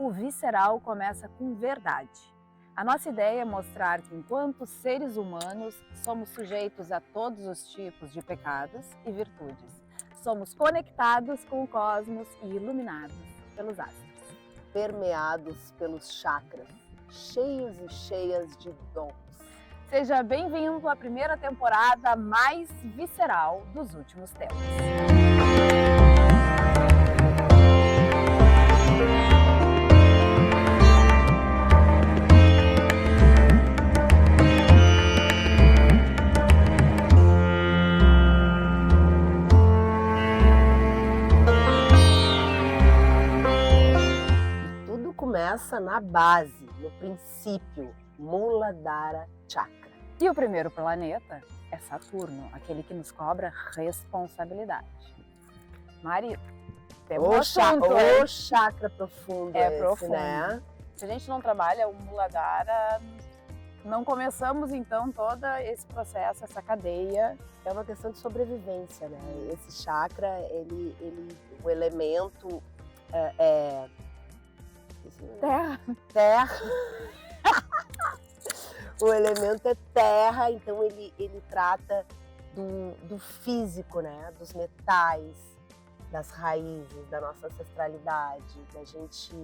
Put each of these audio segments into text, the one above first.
O Visceral começa com verdade. A nossa ideia é mostrar que, enquanto seres humanos, somos sujeitos a todos os tipos de pecados e virtudes. Somos conectados com o cosmos e iluminados pelos astros. Permeados pelos chakras, cheios e cheias de dons. Seja bem-vindo à primeira temporada mais visceral dos últimos tempos. Tudo começa na base, no princípio, Muladhara Chakra. E o primeiro planeta é Saturno, aquele que nos cobra responsabilidade. Mari, tem um assunto, o chakra profundo é esse, profundo. né? Se a gente não trabalha o Muladhara, não começamos então todo esse processo, essa cadeia. É uma questão de sobrevivência, né? Esse chakra, o elemento Terra. O elemento é terra, então ele trata do físico, né? Dos metais, das raízes, da nossa ancestralidade, da gente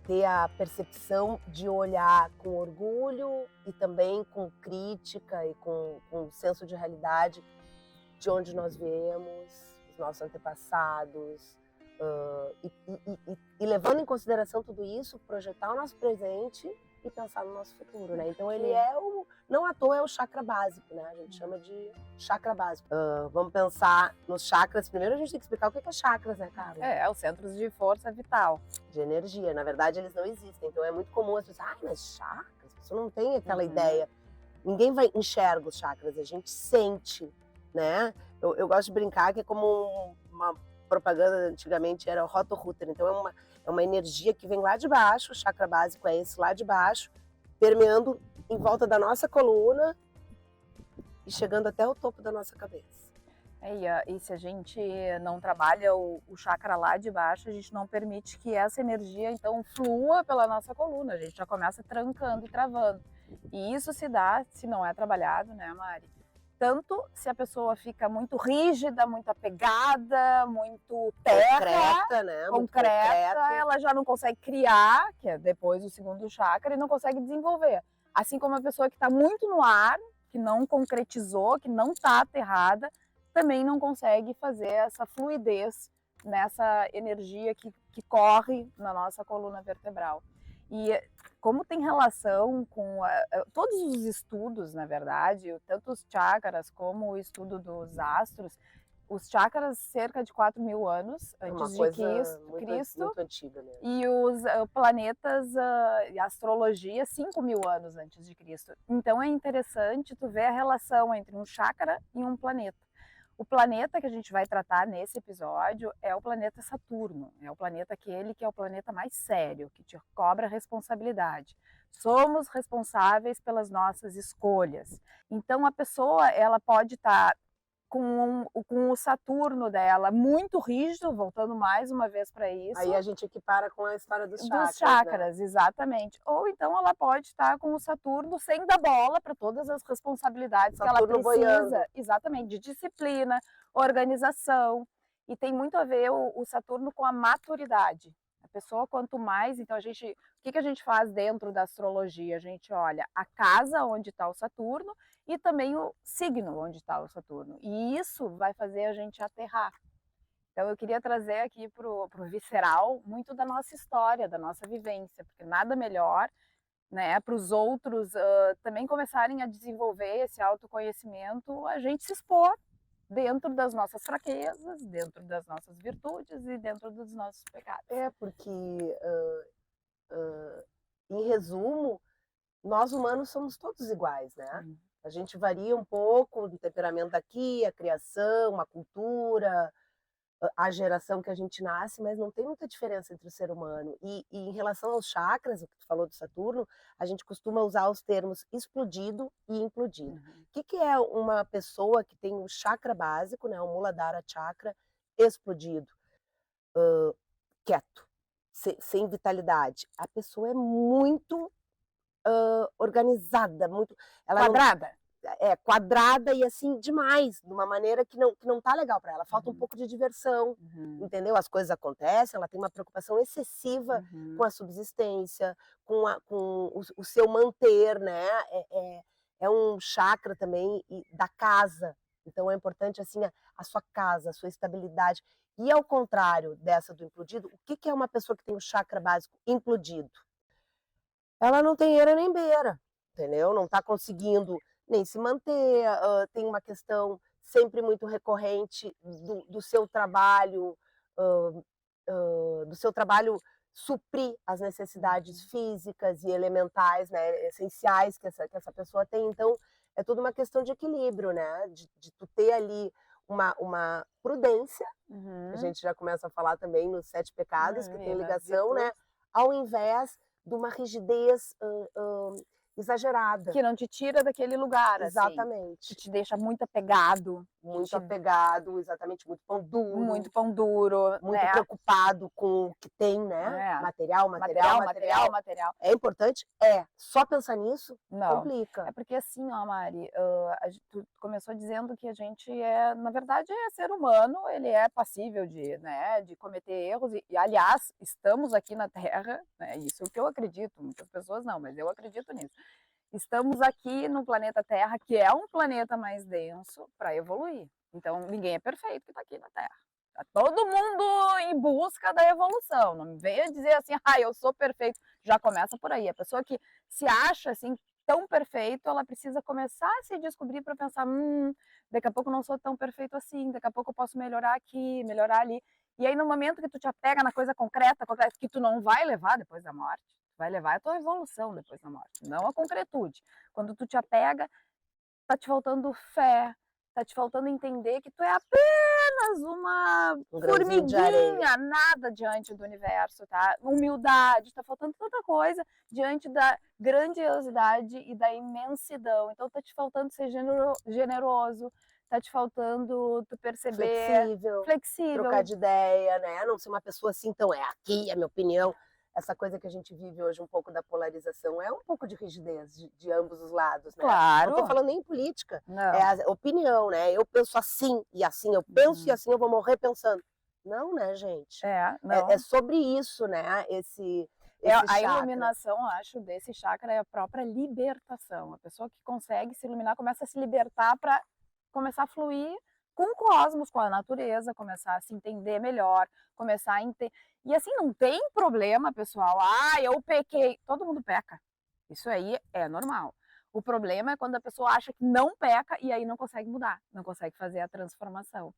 ter a percepção de olhar com orgulho e também com crítica e com senso de realidade de onde nós viemos, os nossos antepassados, e levando em consideração tudo isso, projetar o nosso presente e pensar no nosso futuro, né? Então ele não à toa é o chakra básico, né? A gente chama de chakra básico. Vamos pensar nos chakras. Primeiro a gente tem que explicar o que é chakras, né, Carla? É os centros de força vital. De energia. Na verdade, eles não existem. Então é muito comum as pessoas, mas chakras? A pessoa não tem aquela ideia. Ninguém enxerga os chakras, a gente sente, né? Eu gosto de brincar que é como uma propaganda, antigamente era o Roto-Rooter. Então é uma energia que vem lá de baixo, o chakra básico é esse lá de baixo, permeando em volta da nossa coluna e chegando até o topo da nossa cabeça. E se a gente não trabalha o chakra lá de baixo, a gente não permite que essa energia então flua pela nossa coluna, a gente já começa trancando e travando. E isso se dá se não é trabalhado, né, Mari? Tanto se a pessoa fica muito rígida, muito apegada, muito terra, né? concreta, ela já não consegue criar, que é depois o segundo chakra, e não consegue desenvolver. Assim como a pessoa que está muito no ar, que não concretizou, que não está aterrada, também não consegue fazer essa fluidez nessa energia que corre na nossa coluna vertebral. E como tem relação com todos os estudos, na verdade, tanto os chakras como o estudo dos astros, os chakras cerca de 4.000 anos antes de Cristo, muito antiga mesmo. E os planetas e a astrologia 5.000 anos antes de Cristo. Então é interessante tu ver a relação entre um chakra e um planeta. O planeta que a gente vai tratar nesse episódio é o planeta Saturno, é o planeta aquele que é o planeta mais sério, que te cobra responsabilidade. Somos responsáveis pelas nossas escolhas. Então a pessoa ela pode estar com o Saturno dela muito rígido, voltando mais uma vez para isso. Aí a gente equipara com a história dos chakras. Dos chakras, né? Exatamente. Ou então ela pode estar com o Saturno sem dar bola para todas as responsabilidades Saturno que ela precisa. Boiando. Exatamente, de disciplina, organização. E tem muito a ver o Saturno com a maturidade. A pessoa, quanto mais, então o que a gente faz dentro da astrologia? A gente olha a casa onde está o Saturno e também o signo onde está o Saturno. E isso vai fazer a gente aterrar. Então eu queria trazer aqui para o visceral muito da nossa história, da nossa vivência, porque nada melhor, né, para os outros também começarem a desenvolver esse autoconhecimento, a gente se expor dentro das nossas fraquezas, dentro das nossas virtudes e dentro dos nossos pecados. Porque, em resumo, nós humanos somos todos iguais, né? A gente varia um pouco do temperamento aqui, a criação, a cultura, a geração que a gente nasce, mas não tem muita diferença entre o ser humano. E em relação aos chakras, o que tu falou do Saturno, a gente costuma usar os termos explodido e implodido. O que é uma pessoa que tem o chakra básico, né, o Muladhara Chakra, explodido? quieto, sem vitalidade. A pessoa é muito organizada, muito, ela Quadrada? é quadrada e assim demais, de uma maneira que não tá legal para ela. Falta um pouco de diversão, entendeu? As coisas acontecem, ela tem uma preocupação excessiva com a subsistência, com o seu manter, né? É um chakra também da casa. Então é importante assim a sua casa, a sua estabilidade. E ao contrário dessa do implodido, o que é uma pessoa que tem o chakra básico implodido? Ela não tem eira nem beira, entendeu? Não está conseguindo nem se manter, tem uma questão sempre muito recorrente do seu trabalho, do seu trabalho suprir as necessidades físicas e elementais, né, essenciais que essa pessoa tem. Então, é tudo uma questão de equilíbrio, né? De tu ter ali uma prudência, que a gente já começa a falar também nos 7 pecados, que tem ligação, né? Ao invés de uma rigidez exagerada. Que não te tira daquele lugar, Exatamente. assim, que te deixa muito apegado. Muito apegado, exatamente, muito pão duro. Muito pão duro, muito né? preocupado com o que tem, né? Material. É importante? É. Só pensar nisso Não. complica. É porque assim, ó, Mari, tu começou dizendo que a gente na verdade, é ser humano, ele é passível de cometer erros e aliás, estamos aqui na Terra, né? Isso é o que eu acredito, muitas pessoas não, mas eu acredito nisso. Estamos aqui no planeta Terra, que é um planeta mais denso, para evoluir. Então, ninguém é perfeito que está aqui na Terra. Tá todo mundo em busca da evolução. Não me venha dizer assim, eu sou perfeito. Já começa por aí. A pessoa que se acha assim tão perfeito, ela precisa começar a se descobrir para pensar, daqui a pouco eu não sou tão perfeito assim, daqui a pouco eu posso melhorar aqui, melhorar ali. E aí, no momento que tu te apega na coisa concreta, que tu não vai levar depois da morte, vai levar a tua evolução depois da morte, não a concretude. Quando tu te apega, tá te faltando fé, tá te faltando entender que tu é apenas uma formiguinha, nada diante do universo, tá? Humildade, tá faltando tanta coisa diante da grandiosidade e da imensidão. Então tá te faltando ser generoso, tá te faltando tu perceber... Flexível. Trocar de ideia, né? Não ser uma pessoa assim, então aqui a minha opinião. Essa coisa que a gente vive hoje, um pouco da polarização, é um pouco de rigidez de ambos os lados, né? Claro. Não tô falando nem em política, não. É a opinião, né? Eu penso assim e assim, eu penso e assim eu vou morrer pensando. Não, né, gente? Não. É sobre isso, né? Esse a iluminação, acho, desse chakra é a própria libertação. A pessoa que consegue se iluminar começa a se libertar para começar a fluir com o cosmos, com a natureza, começar a se entender melhor, começar a entender. E assim, não tem problema, pessoal. Eu pequei. Todo mundo peca. Isso aí é normal. O problema é quando a pessoa acha que não peca e aí não consegue mudar, não consegue fazer a transformação.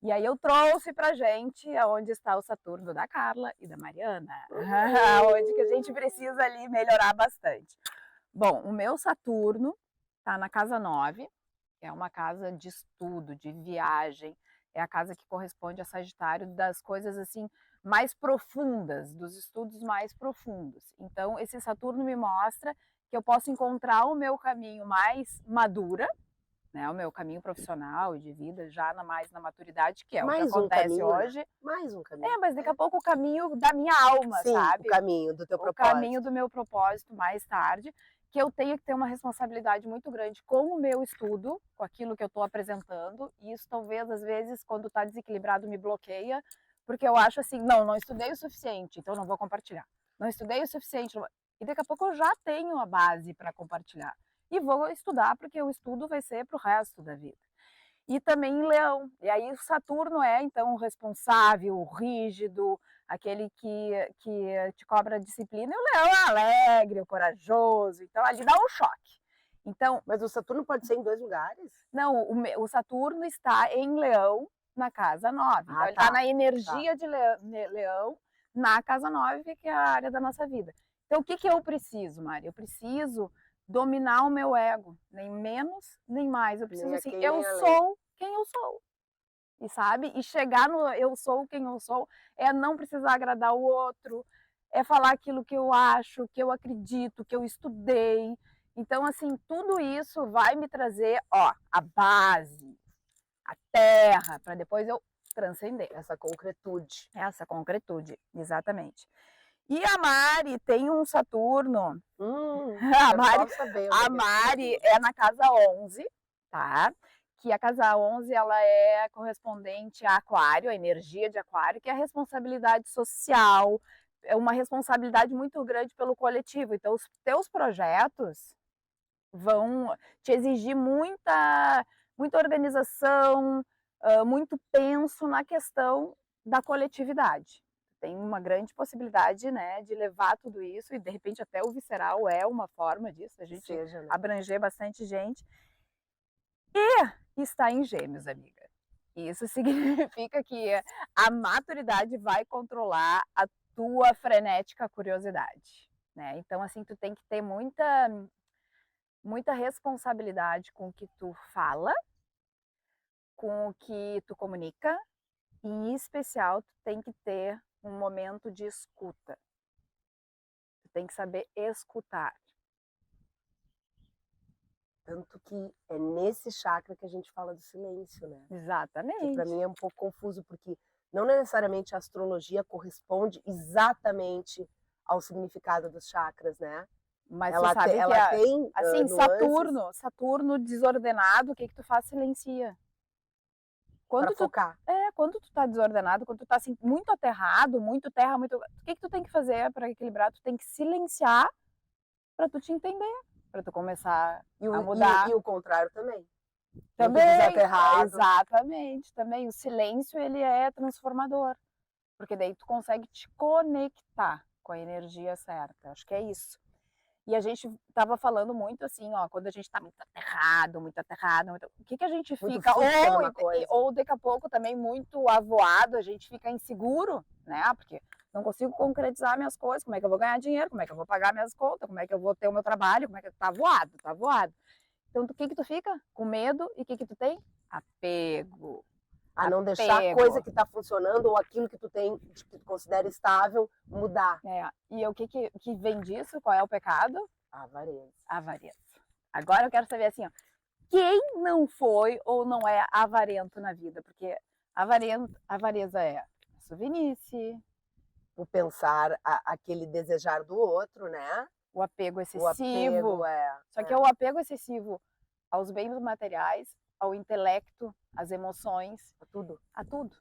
E aí eu trouxe pra gente onde está o Saturno da Carla e da Mariana, onde que a gente precisa ali melhorar bastante. Bom, o meu Saturno tá na casa 9, que é uma casa de estudo, de viagem, é a casa que corresponde a Sagitário das coisas assim mais profundas, dos estudos mais profundos. Então esse Saturno me mostra que eu posso encontrar o meu caminho mais madura, né, o meu caminho profissional e de vida já mais na maturidade, que é o que acontece hoje. Né? Mais um caminho. Mas daqui a pouco o caminho da minha alma, sim, sabe? O caminho do teu propósito. O caminho do meu propósito mais tarde, que eu tenho que ter uma responsabilidade muito grande com o meu estudo, com aquilo que eu estou apresentando, e isso talvez, às vezes, quando está desequilibrado, me bloqueia, porque eu acho assim, não estudei o suficiente, então não vou compartilhar. Não estudei o suficiente, e daqui a pouco eu já tenho a base para compartilhar. E vou estudar, porque o estudo vai ser para o resto da vida. E também em Leão. E aí o Saturno é, então, o responsável, o rígido, aquele que te cobra disciplina. E o Leão é alegre, o corajoso. Então, ali dá um choque. Então, mas o Saturno pode ser em 2 lugares? Não, o Saturno está em Leão, na casa 9. Então, ele está na energia de Leão, na casa 9, que é a área da nossa vida. Então, o que eu preciso, Mari? Eu preciso dominar o meu ego, nem menos, nem mais. Eu preciso assim, eu sou quem eu sou. E sabe? E chegar no eu sou quem eu sou é não precisar agradar o outro, é falar aquilo que eu acho, que eu acredito, que eu estudei. Então, assim, tudo isso vai me trazer, a base, a terra, para depois eu transcender. Essa concretude. Essa concretude, exatamente. E a Mari tem um Saturno. A Mari é na casa 11, tá? Que a casa 11 ela é correspondente a Aquário, a energia de Aquário, que é a responsabilidade social, é uma responsabilidade muito grande pelo coletivo. Então, os teus projetos vão te exigir muita organização, muito penso na questão da coletividade. Tem uma grande possibilidade, né, de levar tudo isso, e de repente até o visceral é uma forma disso, a gente Né? abranger bastante gente. E está em Gêmeos, amiga. Isso significa que a maturidade vai controlar a tua frenética curiosidade, né? Então, assim, tu tem que ter muita responsabilidade com o que tu fala, com o que tu comunica, e em especial tu tem que ter um momento de escuta. Tu tem que saber escutar. Tanto que é nesse chakra que a gente fala do silêncio, né? Exatamente. Que para mim é um pouco confuso, porque não necessariamente a astrologia corresponde exatamente ao significado dos chakras, né? Mas ela sabe ela tem assim, Saturno desordenado, o que tu faz? Silencia. Para focar. Quando tu tá desordenado, quando tu tá assim, muito aterrado, muito terra, muito... O que tu tem que fazer para equilibrar? Tu tem que silenciar para tu te entender, para tu começar a mudar. E o contrário também. Também, exatamente, também. O silêncio, ele é transformador, porque daí tu consegue te conectar com a energia certa. Acho que é isso. E a gente tava falando muito assim, ó, quando a gente tá muito aterrado, o que a gente fica, ou daqui a pouco também muito avoado, a gente fica inseguro, né? Porque não consigo concretizar minhas coisas, como é que eu vou ganhar dinheiro, como é que eu vou pagar minhas contas, como é que eu vou ter o meu trabalho, como é que tá voado. Então, o que tu fica? Com medo, e o que tu tem? Apego. A não deixar a coisa que está funcionando ou aquilo que tu tem, que tu considera estável, mudar. E o que vem disso? Qual é o pecado? Avareza. Agora eu quero saber assim, ó, quem não foi ou não é avarento na vida? Porque avareza é sovinice. O pensar, aquele desejar do outro, né? O apego excessivo. Só que é o apego excessivo aos bens materiais, ao intelecto, às emoções, a tudo.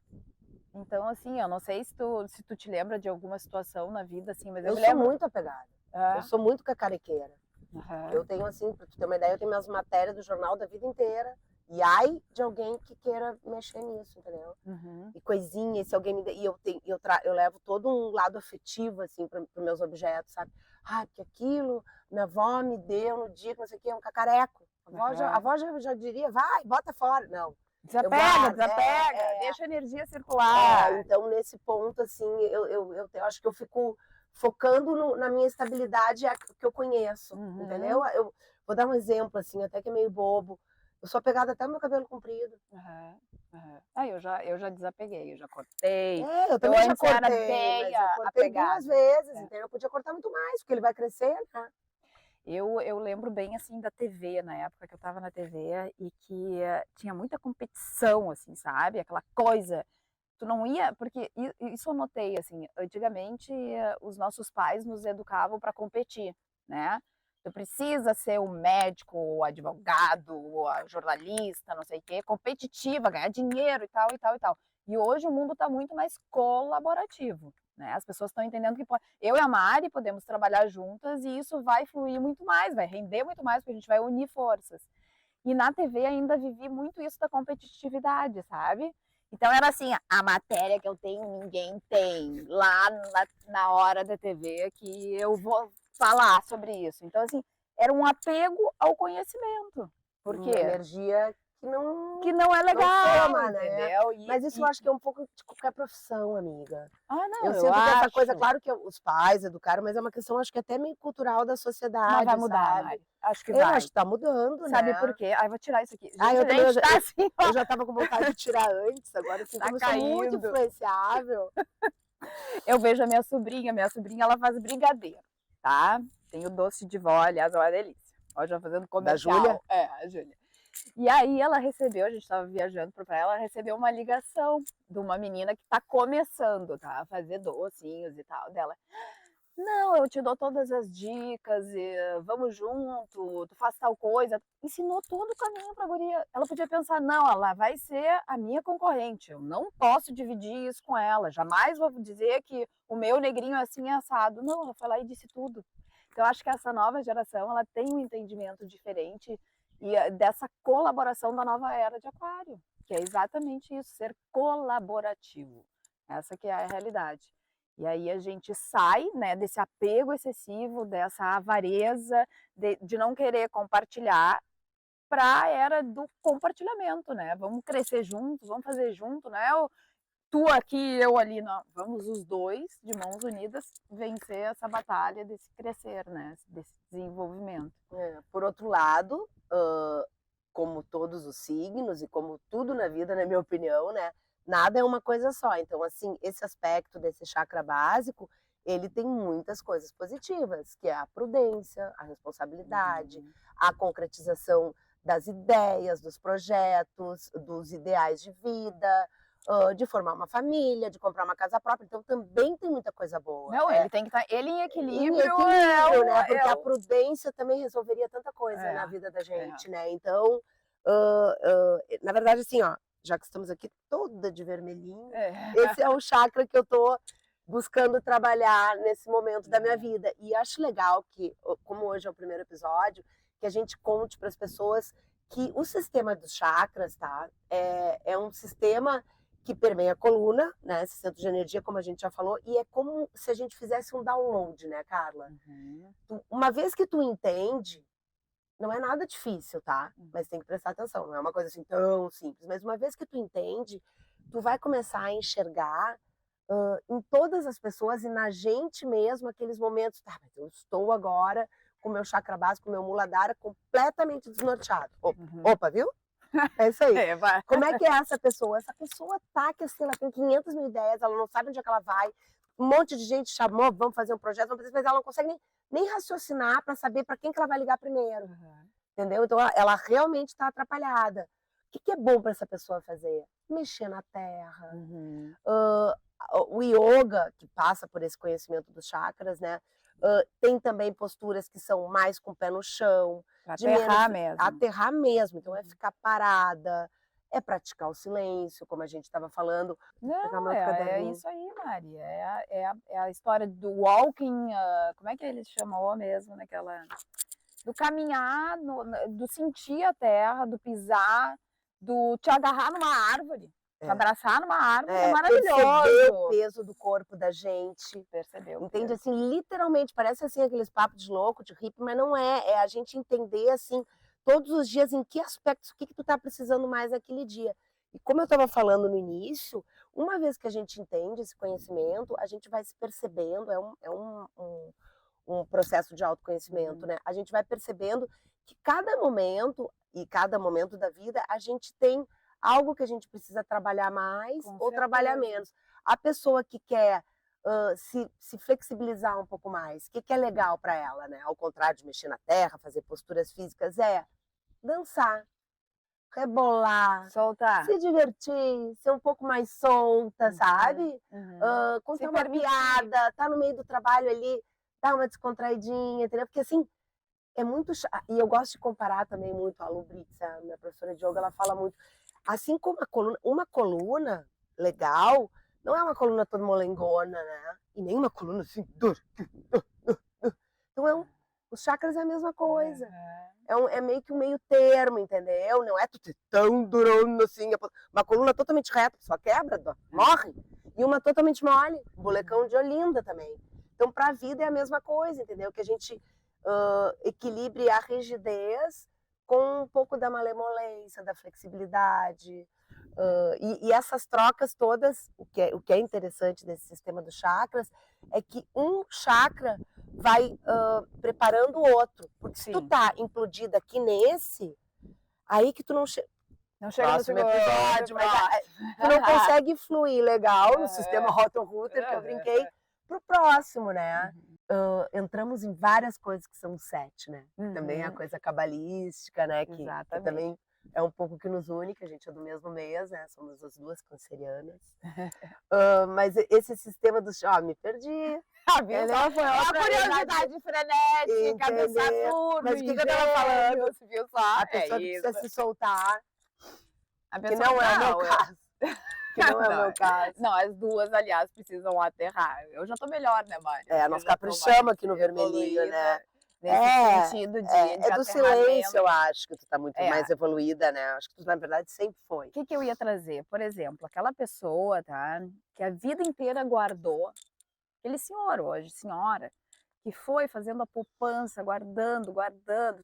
Então, assim, eu não sei se tu te lembra de alguma situação na vida, assim, mas eu me lembro. Sou muito apegada. Eu sou muito cacariqueira. Eu tenho, assim, pra tu ter uma ideia, eu tenho minhas matérias do jornal da vida inteira. E ai de alguém que queira mexer nisso, entendeu? E coisinha, se alguém me... E eu levo todo um lado afetivo, assim, para os meus objetos, sabe? Porque aquilo, minha avó me deu no dia que não sei o que, é um cacareco. A avó já diria, vai, bota fora. Não. Desapega, deixa a energia circular. Então, nesse ponto, assim, eu acho que eu fico focando na minha estabilidade, que eu conheço, entendeu? Eu vou dar um exemplo, assim, até que é meio bobo. Eu sou apegada até no meu cabelo comprido. Eu já desapeguei, eu já cortei. Eu também já cortei, mas eu cortei 2 vezes, entendeu? Eu podia cortar muito mais, porque ele vai crescer, né? Eu lembro bem, assim, da TV, na época que eu tava na TV, e que tinha muita competição, assim, sabe? Aquela coisa. Tu não ia, porque isso eu notei, assim, antigamente os nossos pais nos educavam para competir, né? Tu precisa ser o médico, o advogado, o jornalista, não sei o quê, competitiva, ganhar dinheiro e tal, e tal, e tal. E hoje o mundo está muito mais colaborativo, né? As pessoas estão entendendo que eu e a Mari podemos trabalhar juntas e isso vai fluir muito mais, vai render muito mais, porque a gente vai unir forças. E na TV ainda vivi muito isso da competitividade, sabe? Então era assim, a matéria que eu tenho ninguém tem, lá na hora da TV que eu vou falar sobre isso. Então assim, era um apego ao conhecimento. Por quê? Uma energia que não é legal, não soma, entendeu? Né? Mas isso eu acho que é um pouco de qualquer profissão, amiga. Não, eu sinto que essa coisa, claro que os pais educaram, mas é uma questão, acho que até meio cultural da sociedade. Mas vai mudar, Mari. Acho que vai. Eu acho que tá mudando, né? Sabe por quê? Vou tirar isso aqui. Eu já tava com vontade de tirar antes, agora assim, como eu sou muito influenciável. Eu vejo a minha sobrinha ela faz brigadeiro, tá? Tem o doce de vó, aliás, é uma delícia. Ó, já fazendo comercial. Da Júlia? A Júlia. E aí ela recebeu, a gente estava viajando para praia, ela recebeu uma ligação de uma menina que está começando, tá, a fazer docinhos e tal, dela. Não, eu te dou todas as dicas, e vamos junto, tu faz tal coisa. Ensinou todo o caminho para a guria. Ela podia pensar, não, ela vai ser a minha concorrente, eu não posso dividir isso com ela, jamais vou dizer que o meu negrinho é assim assado. Não, ela foi lá e disse tudo. Então, eu acho que essa nova geração, ela tem um entendimento diferente e dessa colaboração da nova era de Aquário, que é exatamente isso, ser colaborativo. Essa que é a realidade. E aí a gente sai, né, desse apego excessivo, dessa avareza de não querer compartilhar para a era do compartilhamento, né? Vamos crescer juntos, vamos fazer junto, né? Tu aqui, eu ali, não. Vamos os dois, de mãos unidas, vencer essa batalha desse crescer, né? Desse desenvolvimento. Por outro lado, como todos os signos e como tudo na vida, na minha opinião, né? Nada é uma coisa só. Então, assim, esse aspecto desse chakra básico, ele tem muitas coisas positivas, que é a prudência, a responsabilidade, a concretização das ideias, dos projetos, dos ideais de vida, de formar uma família, de comprar uma casa própria. Então, também tem muita coisa boa. Não, ele tem que estar ele em equilíbrio, né? Porque a prudência também resolveria tanta coisa na vida da gente, né? Então, na verdade, assim, ó, já que estamos aqui toda de vermelhinho, esse é o chakra que eu tô buscando trabalhar nesse momento da minha vida. E acho legal que, como hoje é o primeiro episódio, que a gente conte para as pessoas que o sistema dos chakras, tá? É um sistema que permeia a coluna, né? Esse centro de energia, como a gente já falou, e é como se a gente fizesse um download, né, Carla? Uma vez que tu entende, não é nada difícil, tá? Mas tem que prestar atenção, não é uma coisa assim tão simples. Mas uma vez que tu entende, tu vai começar a enxergar em todas as pessoas e na gente mesmo aqueles momentos, tá, mas eu estou agora com o meu chakra básico, com o meu muladhara completamente desnorteado. Opa, viu? É isso aí. Como é que é essa pessoa? Essa pessoa tá que assim, ela tem 500 mil ideias, ela não sabe onde é que ela vai, um monte de gente chamou, vamos fazer um projeto, mas ela não consegue nem raciocinar para saber para quem que ela vai ligar primeiro. Entendeu? Então ela realmente está atrapalhada. O que é bom para essa pessoa fazer? Mexer na terra. O yoga, que passa por esse conhecimento dos chakras, né? Tem também posturas que são mais com o pé no chão. Aterrar mesmo. Aterrar mesmo. Então é ficar parada, é praticar o silêncio, como a gente estava falando. Não, é isso aí, Mari. É a história do walking, como é que ele chamou mesmo naquela... Do caminhar, do sentir a terra, do pisar, do te agarrar numa árvore. Te abraçar numa árvore é maravilhoso. Perceber o peso do corpo da gente. Percebeu. Entende? Assim, literalmente, parece assim aqueles papos de louco, de hippie, mas não é. É a gente entender, assim, todos os dias em que aspectos, o que tu tá precisando mais naquele dia. E como eu estava falando no início, uma vez que a gente entende esse conhecimento, a gente vai se percebendo, é um processo de autoconhecimento, né? A gente vai percebendo que cada momento e cada momento da vida a gente tem algo que a gente precisa trabalhar mais ou trabalhar menos. A pessoa que quer se flexibilizar um pouco mais, o que é legal para ela, né? Ao contrário de mexer na terra, fazer posturas físicas, é dançar, rebolar, soltar, se divertir, ser um pouco mais solta, sabe? Contar uma piada, tá no meio do trabalho ali, dar uma descontraidinha, entendeu? Porque assim, é muito chato. E eu gosto de comparar também muito a Lu Brits, a minha professora de yoga, ela fala muito. Assim como uma coluna legal, não é uma coluna toda molengona, né? E nem uma coluna assim. Então os chakras é a mesma coisa. É meio que um meio termo, entendeu? Não é tudo tão durona assim. Uma coluna totalmente reta, só quebra, morre. E uma totalmente mole, bolecão de Olinda também. Então, para a vida é a mesma coisa, entendeu? Que a gente equilibre a rigidez com um pouco da malemolência, da flexibilidade. E essas trocas todas, o que é interessante desse sistema dos chakras, é que um chakra vai preparando o outro. Porque se tu tá implodida aqui nesse, aí que tu não chega. Não chega no segundo episódio, mas tu não consegue fluir legal no sistema Roto-Rooter, que eu brinquei, pro próximo, né? Entramos em várias coisas que são 7, né? Também a coisa cabalística, né? Que também é um pouco que nos une, que a gente é do mesmo mês, né? Somos as duas cancerianas. Mas esse sistema do chá, me perdi. Viu? Entendeu? Foi A outra curiosidade frenética do Entender. Saturno. Mas o que em que eu tava falando? Gêmeos, viu só? A pessoa que precisa se soltar, A que pessoa não é o meu eu- caso. Que não é o Não, meu caso. Não, as duas, aliás, precisam aterrar. Eu já tô melhor, né, Mari? Nós Eu já tô caprichamos mais aqui no vermelhinho, né? evoluída Nesse É, sentido de É do silêncio, aterramento. eu acho que tu tá muito É. mais evoluída, né? Acho que tu, na verdade, sempre foi. O que eu ia trazer? Por exemplo, aquela pessoa, tá? Que a vida inteira guardou, aquele senhor hoje, senhora, que foi fazendo a poupança, guardando,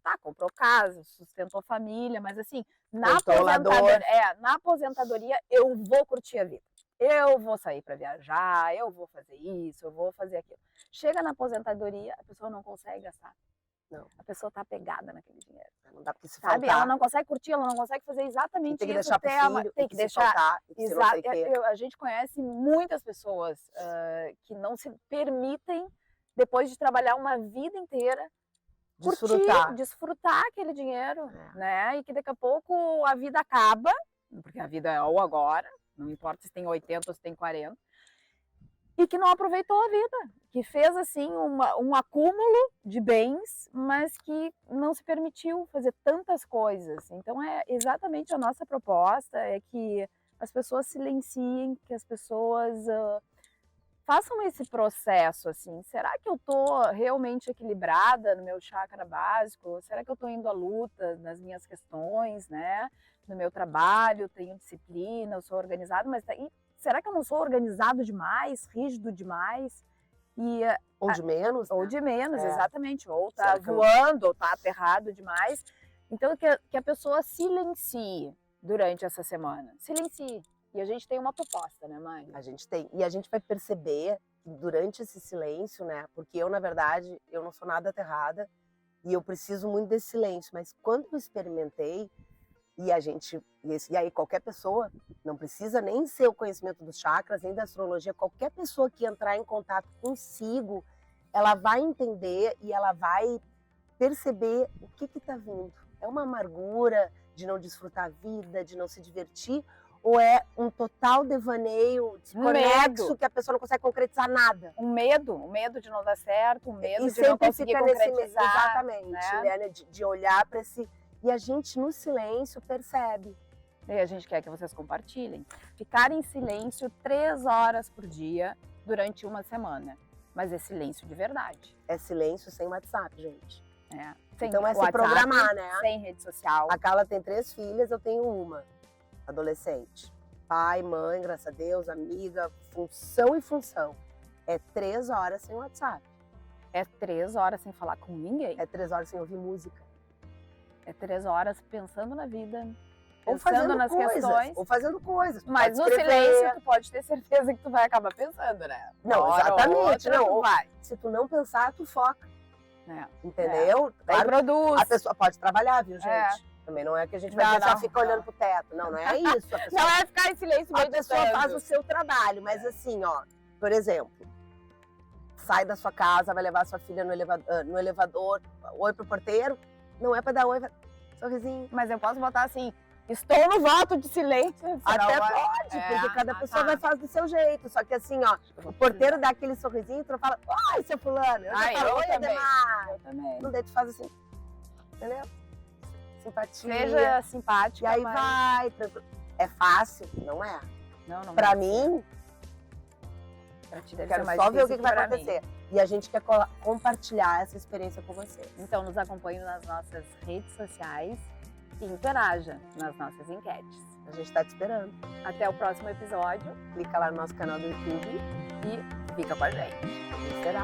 tá? Comprou casa, sustentou família, mas assim, Controlador. na aposentadoria eu vou curtir a vida. Eu vou sair para viajar, eu vou fazer isso, eu vou fazer aquilo. Chega na aposentadoria, a pessoa não consegue gastar. Não. A pessoa tá apegada naquele dinheiro. Não dá pra se Sabe? faltar. Ela não consegue curtir, ela não consegue fazer exatamente Tem que isso. deixar pro filho, Tem que se deixar. faltar, tem que ser não sei o quê. A gente conhece muitas pessoas que não se permitem, depois de trabalhar uma vida inteira, desfrutar aquele dinheiro, né? E que daqui a pouco a vida acaba, porque a vida é o agora, não importa se tem 80 ou se tem 40, e que não aproveitou a vida, que fez assim um acúmulo de bens, mas que não se permitiu fazer tantas coisas. Então é exatamente a nossa proposta, é que as pessoas silenciem, que as pessoas façam esse processo, assim, será que eu tô realmente equilibrada no meu chakra básico? Será que eu tô indo à luta nas minhas questões, né? No meu trabalho, tenho disciplina, eu sou organizado, mas será que eu não sou organizado demais, rígido demais? Ou de menos, Ou né? de menos, exatamente. Ou tá Será que eu- voando, ou tá aterrado demais. Então, que a pessoa silencie durante essa semana. Silencie. E a gente tem uma proposta, né, mãe? A gente tem. E a gente vai perceber que durante esse silêncio, né? Porque eu, na verdade, eu não sou nada aterrada e eu preciso muito desse silêncio. Mas quando eu experimentei, e aí qualquer pessoa, não precisa nem ser o conhecimento dos chakras, nem da astrologia, qualquer pessoa que entrar em contato consigo, ela vai entender e ela vai perceber o que está vindo. É uma amargura de não desfrutar a vida, de não se divertir, ou é um total devaneio desconexo que a pessoa não consegue concretizar nada? Um medo de não dar certo, um medo E de não sempre conseguir fica nesse concretizar. exatamente, né? De olhar para esse... E a gente, no silêncio, percebe. E a gente quer que vocês compartilhem. Ficar em silêncio 3 horas por dia durante uma semana. Mas é silêncio de verdade. É silêncio sem WhatsApp, gente. Sem Então é se WhatsApp, programar, né? Sem rede social. A Carla tem 3 filhas, eu tenho uma. Adolescente. Pai, mãe, graças a Deus, amiga, função e função. É 3 horas sem WhatsApp. É 3 horas sem falar com ninguém. É 3 horas sem ouvir música. É 3 horas pensando na vida, Ou pensando fazendo nas coisas. questões. Ou fazendo coisas. Mas no silêncio, tu pode ter certeza que tu vai acabar pensando, né? Não, Uma hora ou exatamente. outra, Não, tu vai. se tu não pensar, tu foca. É. Entendeu? Daí Claro, produz. a pessoa pode trabalhar, viu, gente? É. Também não é que a gente vai Não, pensar, não, fica não. olhando pro teto. Não, não é isso. A pessoa, Não é ficar em silêncio a pessoa meditando. faz o seu trabalho, mas assim, ó, por exemplo, sai da sua casa, vai levar sua filha no elevador, oi pro porteiro, não é pra dar oi, sorrisinho. Mas eu posso botar assim, estou no voto de silêncio. Até vai... pode, porque cada pessoa vai fazer do seu jeito. Só que assim, ó, o porteiro dá aquele sorrisinho, tu não fala, oi, seu fulano. Eu também. Ademar. Eu também. Não, daí tu faz assim, entendeu? Simpatia. Seja simpática. E aí mas... vai, tranquilo. É fácil? Não é. Não Pra vai mim, Pra ti deve quero ser mais só ver o difícil que vai pra mim. acontecer. E a gente quer compartilhar essa experiência com vocês. Então nos acompanhe nas nossas redes sociais e interaja nas nossas enquetes. A gente tá te esperando. Até o próximo episódio Clica lá no nosso canal do YouTube. e fica com a gente. Será?